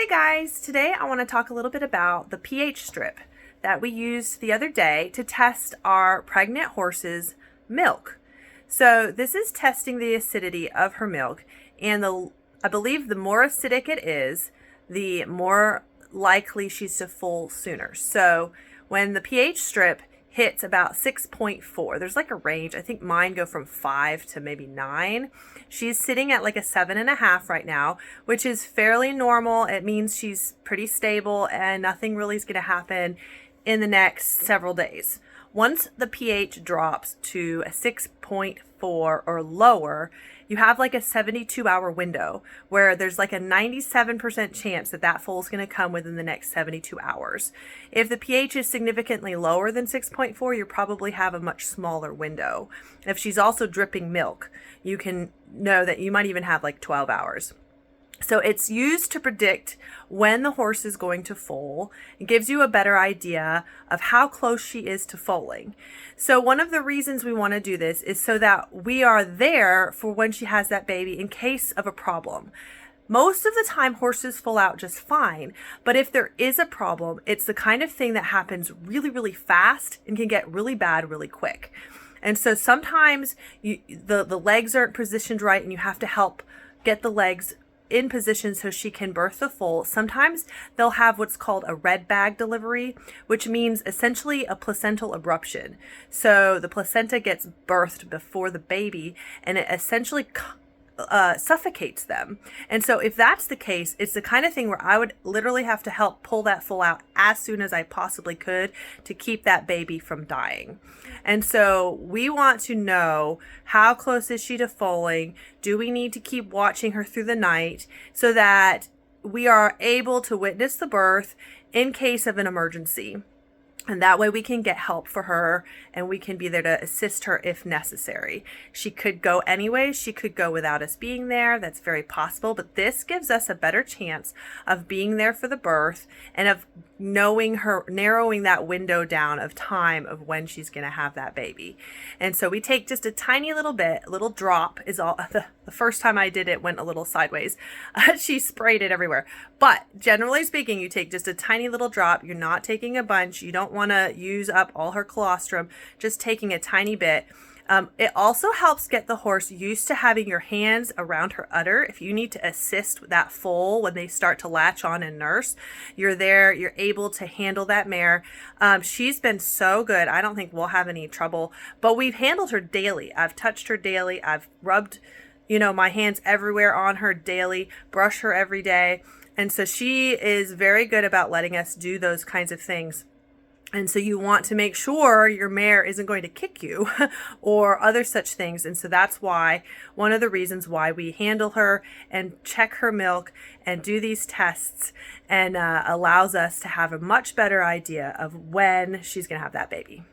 Hey guys, today I want to talk a little bit about the pH strip that we used the other day to test our pregnant horse's milk. So this is testing the acidity of her milk, and I believe the more acidic it is, the more likely she's to foal sooner. So when the pH strip hits about 6.4, there's like a range. I think mine go from 5 to maybe 9. She's sitting at like a 7.5 right now, which is fairly normal. It means she's pretty stable and nothing really is going to happen in the next several days. Once the pH drops to a 6.4 or lower, you have like a 72-hour window where there's like a 97% chance that that foal is going to come within the next 72 hours. If the pH is significantly lower than 6.4, you probably have a much smaller window. If she's also dripping milk, you can know that you might even have like 12 hours. So it's used to predict when the horse is going to foal. It gives you a better idea of how close she is to foaling. So one of the reasons we want to do this is so that we are there for when she has that baby in case of a problem. Most of the time, horses foal out just fine, but if there is a problem, it's the kind of thing that happens really, really fast and can get really bad really quick. And so sometimes the legs aren't positioned right and you have to help get the legs in position so she can birth the foal. Sometimes they'll have what's called a red bag delivery, which means essentially a placental abruption. So the placenta gets birthed before the baby and it essentially suffocates them. And so if that's the case, it's the kind of thing where I would literally have to help pull that foal out as soon as I possibly could to keep that baby from dying. And so we want to know, how close is she to foaling? Do we need to keep watching her through the night so that we are able to witness the birth in case of an emergency? And that way we can get help for her and we can be there to assist her if necessary. She could go anyway. She could go without us being there. That's very possible. But this gives us a better chance of being there for the birth and of knowing her, narrowing that window down of time of when she's going to have that baby. And so we take just a tiny little bit, a little drop is all. The first time I did it went a little sideways. She sprayed it everywhere. But generally speaking, you take just a tiny little drop. You're not taking a bunch. You don't want to use up all her colostrum, just taking a tiny bit. It also helps get the horse used to having your hands around her udder. If you need to assist with that foal when they start to latch on and nurse, you're there, you're able to handle that mare. She's been so good. I don't think we'll have any trouble, but we've handled her daily. I've touched her daily. I've rubbed, my hands everywhere on her daily, brush her every day. And so she is very good about letting us do those kinds of things. And so you want to make sure your mare isn't going to kick you or other such things. And so that's why, one of the reasons why we handle her and check her milk and do these tests and allows us to have a much better idea of when she's going to have that baby.